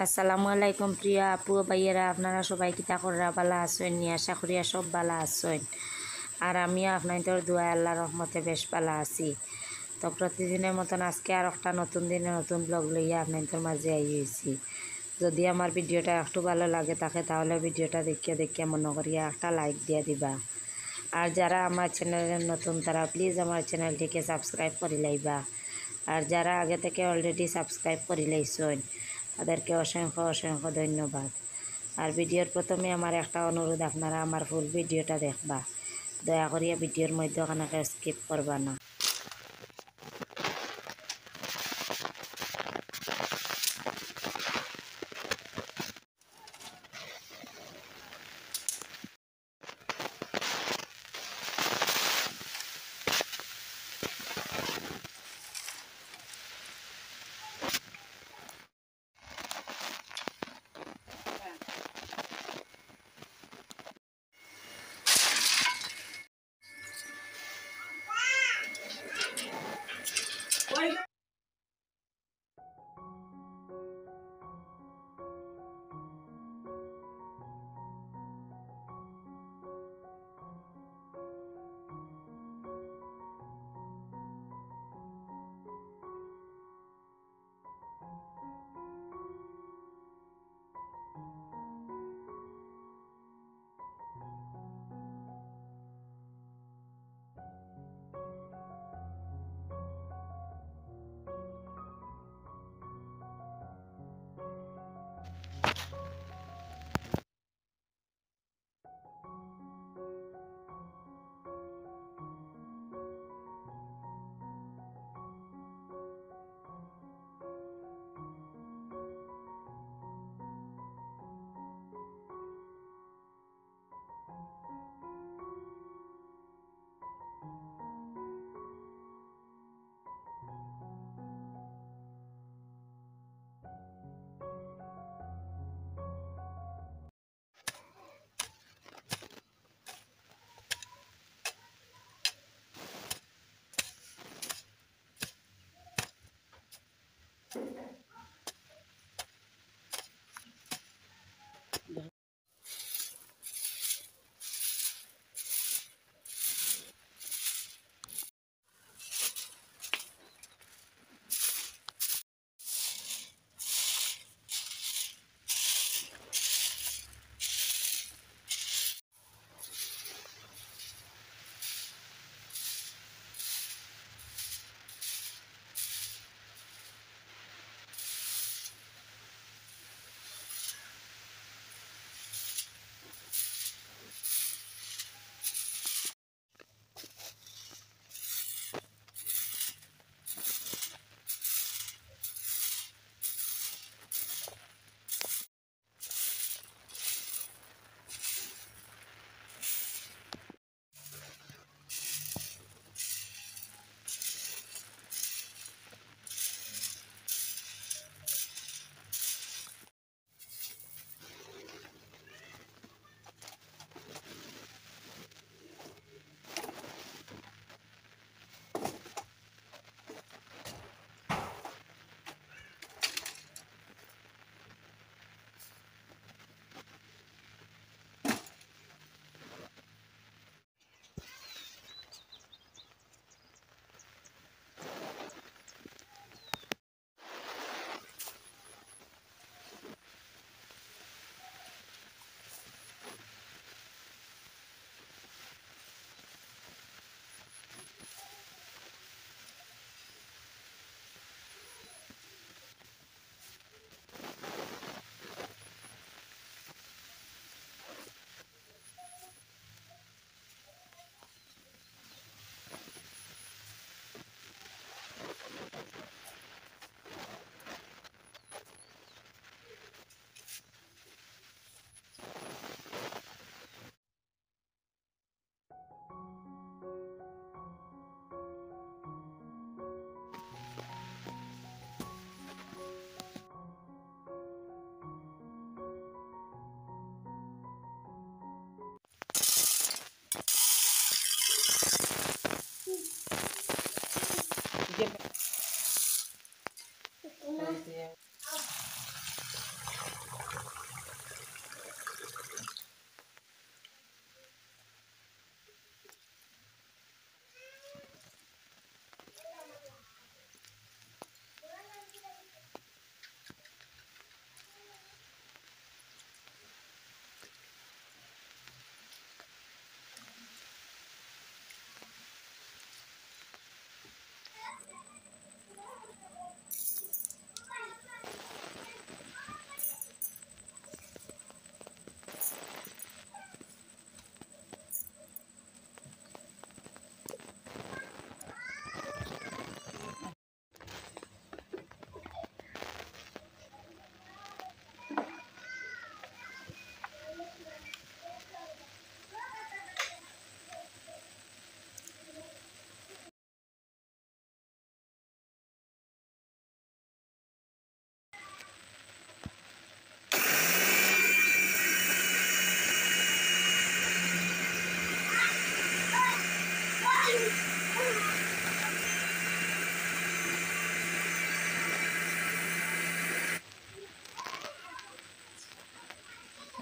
আসসালামু আলাইকুম প্রিয় আপু ভাইয়েরা, আপনারা সবাই কিতা কররা বালা আসেন নি? আশা করিয়া সব বালা আসেন। আর আমিও আপনাদের দোয়া আল্লাহ রহমতে বেশ বালা আছি। তো প্রতিদিনের মতন আজকে আর একটা নতুন দিনে নতুন ব্লগ লইয়া আপনাদের মাঝে আইছি। যদি আমার ভিডিওটা একটু ভালো লাগে থাকে তাহলে ভিডিওটা দেখিয়া দেখিয়া মনে করিয়া একটা লাইক দিয়ে দিবা। আর যারা আমার চ্যানেলের নতুন তারা প্লিজ আমার চ্যানেলটিকে সাবস্ক্রাইব করে লাইবা। আর যারা আগে থেকে অলরেডি সাবস্ক্রাইব করে লাইছেন তাদেরকে অসংখ্য অসংখ্য ধন্যবাদ। আর ভিডিওর প্রথমে আমার একটা অনুরোধ, আপনারা আমার ফুল ভিডিওটা দেখবা, দয়া করিয়া ভিডিওর মধ্যে ওখানে স্কিপ করবা না।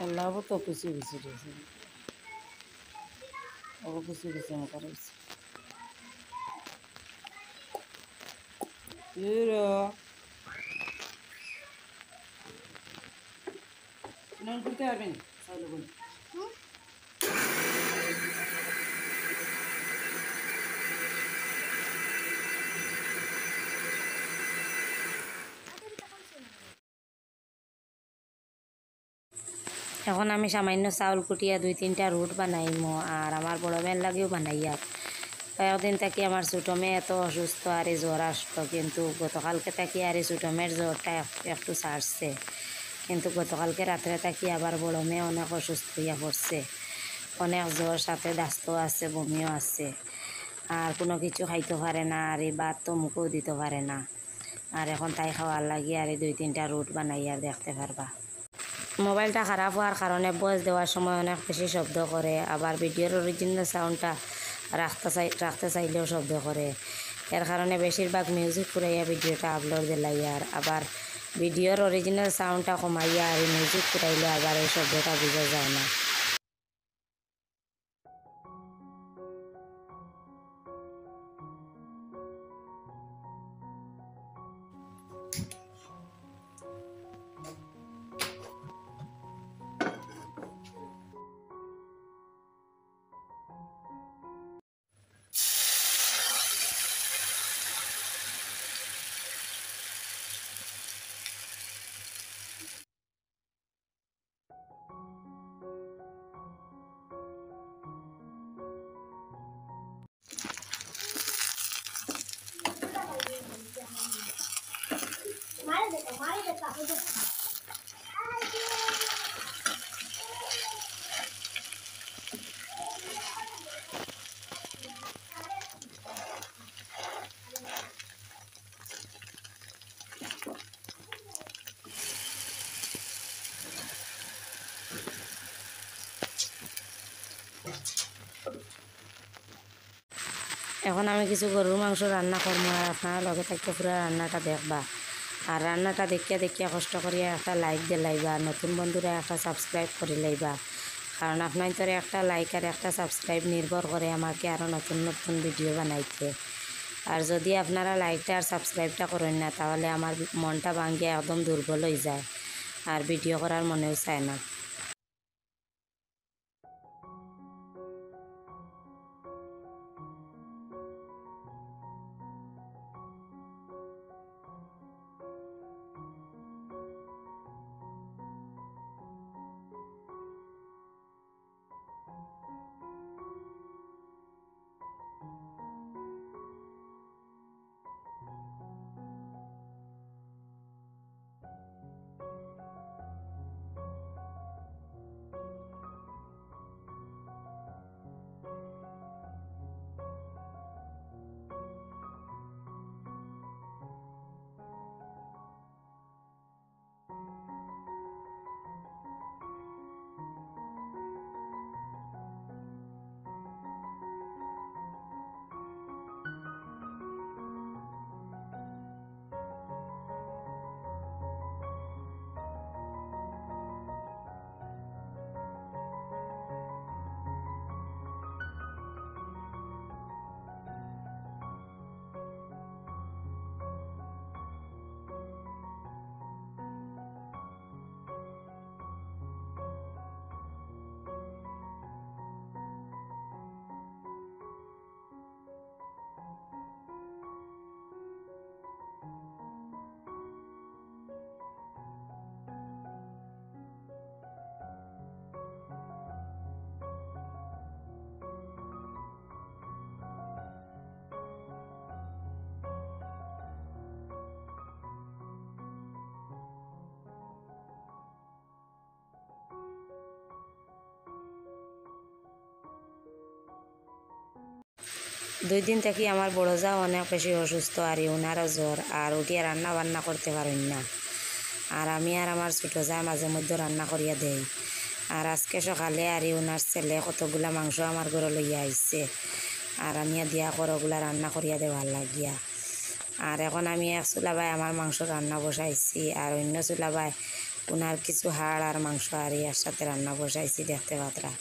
এলাও তো কিছু কিছু রয়েছে ও কিছু কিছু মতো রয়েছে নন করতে পারবেন চাইলে বলি এখন আমি সামান্য চাউল কুটিয়া 2-3টা রুট বানাইমো আর আমার বড় মেয়ের লাগেও বানাই আর কয়েকদিন থাকি আমার ছোটো মেয়ে এত অসুস্থ আর এই জ্বর আসতো কিন্তু গতকালকে থাকি আর এই ছোটো মেয়ের জ্বরটা একটু ছাড়ছে কিন্তু গতকালকে রাত্রে থাকি আবার বড় মেয়ে অনেক অসুস্থ হইয়া পড়ছে অনেক জ্বর সাথে দাস্তও আছে বমিও আছে আর কোনো কিছু খাইতে পারে না আর এই ভাত তো মুখেও দিতে পারে না আর এখন তাই খাওয়ার লাগি আর এই 2-3টা রুট বানাই আর দেখতে পারবা মোবাইলটা খারাপ হওয়ার কারণে ভয়েস দেওয়ার সময় অনেক বেশি শব্দ করে আবার ভিডিওর অরিজিনাল সাউন্ডটা রাখতে চাইলেও শব্দ করে এর কারণে বেশিরভাগ মিউজিক পুরাইয়া ভিডিওটা আপলোড দিলাই আর আবার ভিডিওর অরিজিনাল সাউন্ডটা কমাইয়া আর মিউজিক পুরাইলে আবার এই শব্দটা বোঝা যায় না এখন আমি কিছু গরুর মাংস রান্না করবো আর আপনারা লগে থাকতে পুরো রান্নাটা দেখবা আর রান্নাটা দেখিয়া কষ্ট করিয়া একটা লাইক দিয়ে লাইবা নতুন বন্ধুরা একটা সাবস্ক্রাইব করে লাইবা কারণ আপনার তোর একটা লাইক আর একটা সাবস্ক্রাইব নির্ভর করে আমাকে আরও নতুন নতুন ভিডিও বানাইতে আর যদি আপনারা লাইকটা আর সাবস্ক্রাইবটা করেন না তাহলে আমার মনটা ভাঙিয়ে একদম দুর্বল হয়ে যায় আর ভিডিও করার মনেও চায় না দুই দিন থেকে আমার বড় যাও অনেক বেশি অসুস্থ আর ওনারও জ্বর আর উঠিয়ে রান্না বান্না করতে পারেন না আর আমি আর আমার ছোটো যা মাঝে মধ্যে রান্না করিয়া দেই আর আজকে সকালে আর ওনার ছেলে কতগুলা মাংস আমার ঘরে লইয়া আইছে আর আমি দিয়া করগুলা রান্না করিয়া দেওয়ার লাগিয়া আর এখন আমি এক চুলাবাই আমার মাংস রান্না বসাইছি আর অন্য চুলাবাই ওনার কিছু হাড় আর মাংস আর ইয়ার সাথে রান্না বসাইছি দেখতে পাত্রা।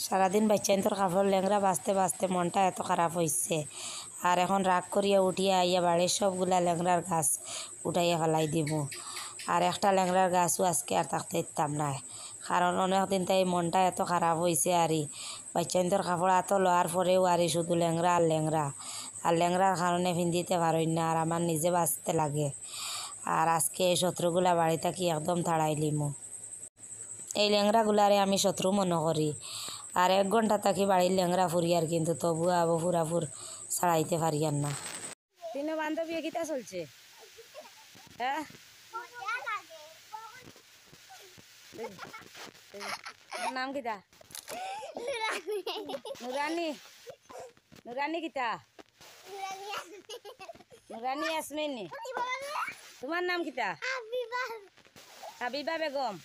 সারাদিন বাচ্চাইন তোর কাপড় ল্যাংরা বাঁচতে বাঁচতে মনটা এত খারাপ হয়েছে। আর এখন রাগ করিয়া উঠিয়া আইয়া বাড়ির সবগুলা ল্যাংরার গাছ উঠাইয়া ফেলাই দিব। আর একটা ল্যাংরার গাছও আজকে আর থাকতে দিতাম না, কারণ অনেকদিন তাই মনটা এত খারাপ হয়েছে। আরই বাচ্চাইন তোর কাপড় এত লওয়ার পরেও আরই শুধু ল্যাংরা আর ল্যাংরা, আর ল্যাংরার কারণে পিন্ধিতে পারই না, আর আমার নিজে বাঁচতে লাগে। আর আজকে এই শত্রুগুলা বাড়ি থাকি একদম তাড়াই লিমু। এই ল্যাংরাগুলারে আমি শত্রু মনে করি। আর 1 ঘন্টা থাকি বাড়ির ল্যাংরা ফুরিয়ার, কিন্তু তবু আবো ফুরাফুর ছাড়াইতে পারিয়ার না। তিনো বান্ধবী কিতা চলছে? হ্যাঁ, নাম কিতা? নুরানি। নুরানি কিতা? নুরানি ইয়াসমিন। তোমার নাম কিতা? হাবিবা বেগম।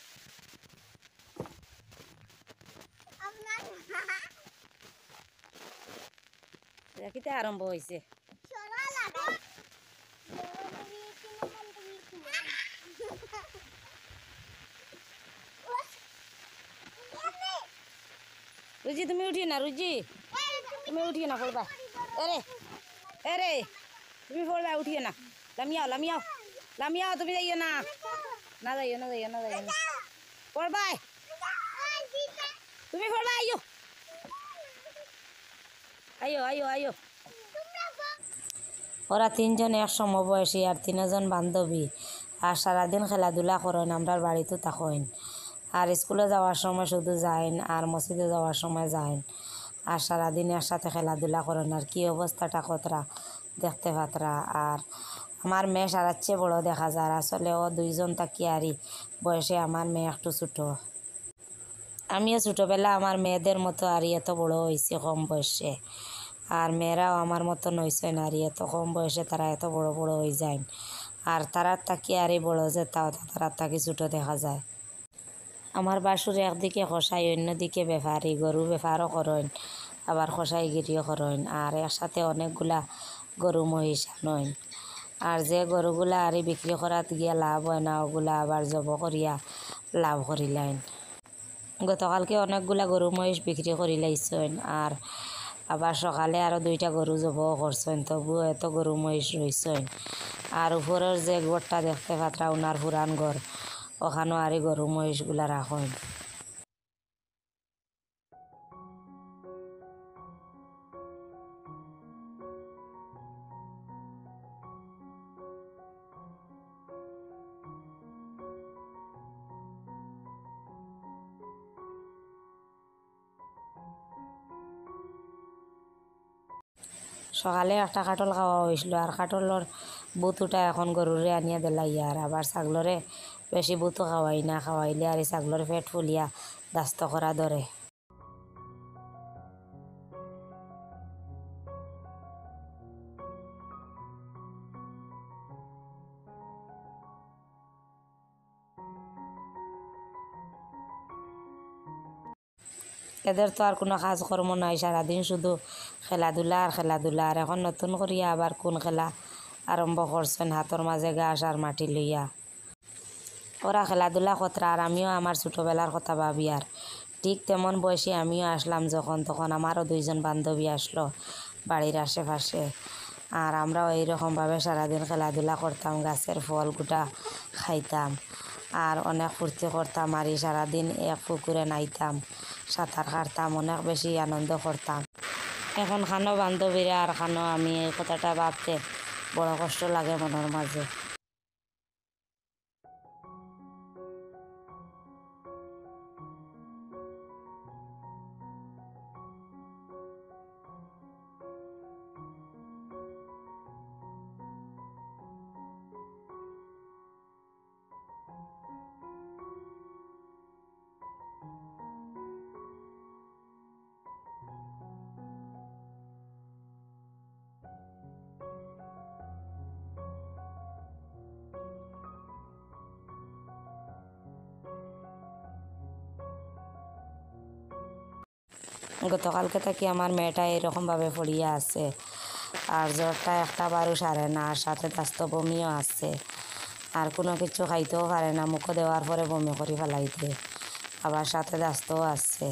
কিতা আরম্ভ হয়েছে? রুজি তুমি উঠিয়ে না, রুজি তুমি উঠিয়ে না, পড়বা। এরে এরে তুমি পড়বা, উঠিয়ে না। লামিয়াও লামিয়াও লামিয়াও, তুমি যাইও না, না যাইও না, যাইও না, যাইও না, পড়বাই তুমি, পড়বা। আইও আইও আইও আইও। ওরা 3 জন এক সমবয়সী আর 3 জন বান্ধবী, আর সারাদিন খেলাধুলা করেন, আমরা বাড়িতে থাকেন। আর স্কুলে যাওয়ার সময় শুধু যাইন, আর মসজিদে যাওয়ার সময় যাইন, আর সারাদিন একসাথে খেলাধুলা করেন। আর কি অবস্থাটা কতরা দেখতে পাতরা। আর আমার মেয়ে সারার চেয়ে বড় দেখা যায়, আসলে ও 2 জন থাকি আরই বয়সে আমার মেয়ে একটু ছোটো। আমিও ছোটোবেলা আমার মেয়েদের মতো আর এত বড় হয়েছি কম বয়সে, আর মেয়েরাও আমার মতন হয়েছে না, আর এত কম বয়সে তারা এত বড় বড় হয়ে যায়। আর তারার থাকি আরই বড় যে তাও তারার থাকি ছোটো দেখা যায়। আমার বাসুর একদিকে কষাই, অন্যদিকে ব্যাপারী, গরু ব্যাপারও করেন, আবার কষাইগিরিও করেন। আর একসাথে অনেকগুলা গরু মহিষ আনেন। আর যে গরুগুলা আরই বিক্রি করাত গিয়া লাভ হয় না, ওগুলা আবার জব করিয়া লাভ করিলেন। গতকালকে অনেকগুলা গরু মহিষ বিক্রি করিলাইছেন, আর আবার সকালে আরও 2টা গরু জব করছেন, তবুও এত গরু মহিষ রয়েছেন। আর উপরের যে ঘরটা দেখতে পাত্রা ওনার পুরান ঘর, ওখানেও আরই গরু মহিষগুলা রাখেন। সকালে একটা কাটল খাওয়া হয়েছিল, আর কাটলর বুতুটা এখন গরুরে আনিয়া দিলাই, আর আবার ছাগলরে বেশি বুতো খাওয়াই না, খাওয়াইলে আর এই ছাগলর পেট ফুলিয়া দাস্ত করা ধরে। এদের তো আর কোনো কাজকর্ম নাই, সারাদিন শুধু খেলাধুলা আর খেলাধুলা। আর এখন নতুন করিয়া আবার কোন খেলা আরম্ভ করছেন, হাতর মাঝে ঘাস আর মাটি লইয়া। ওরা খেলাধুলা কতরা, আর আমিও আমার ছোটোবেলার কথা ভাবি। আর ঠিক তেমন বয়সে আমিও আসলাম যখন, তখন আমারও দুইজন বান্ধবী আসলো বাড়ির আশেপাশে। আর আমরাও এইরকমভাবে সারাদিন খেলাধুলা করতাম, গাছের ফল গুটা খাইতাম, আর অনেক ফুর্তি করতাম। আর এই সারাদিন এক পুকুরে নাইতাম, সাঁতার কাটতাম, অনেক বেশি আনন্দ করতাম। এখন খানো বান্ধবীরা আর খানো আমি, এই কথাটা ভাবতে বড় কষ্ট লাগে মনের মাঝে। গতকালকে থাকি আমার মেয়েটা এরকমভাবে পড়িয়া আছে, আর জ্বরটা একটা বারও সারে না, আর সাথে স্বাস্থ্য বমিও আছে। আর কোনো কিছু খাইতেও পারে না, মুখে দেওয়ার পরে বমি করে ফেলাইতে, আবার সাথে দাস্তও আছে।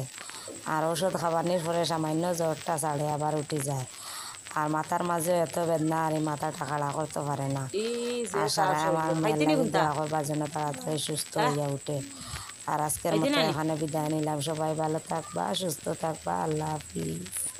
আর ওষুধ খাবানির পরে সামান্য জ্বরটা ছাড়ে আবার উঠে যায়। আর মাথার মাঝেও এত বেদনা, আর এই মাথাটা খাড়া করতে পারে না। আর সারা আমার মেয়ের দোয়া করবার জন্য তাড়াতাড়ি সুস্থ হইয়া উঠে। আর আজকের মতো এখানে বিদায় নিলাম। সবাই ভালো থাকবা, সুস্থ থাকবা, আল্লাহ হাফিজ।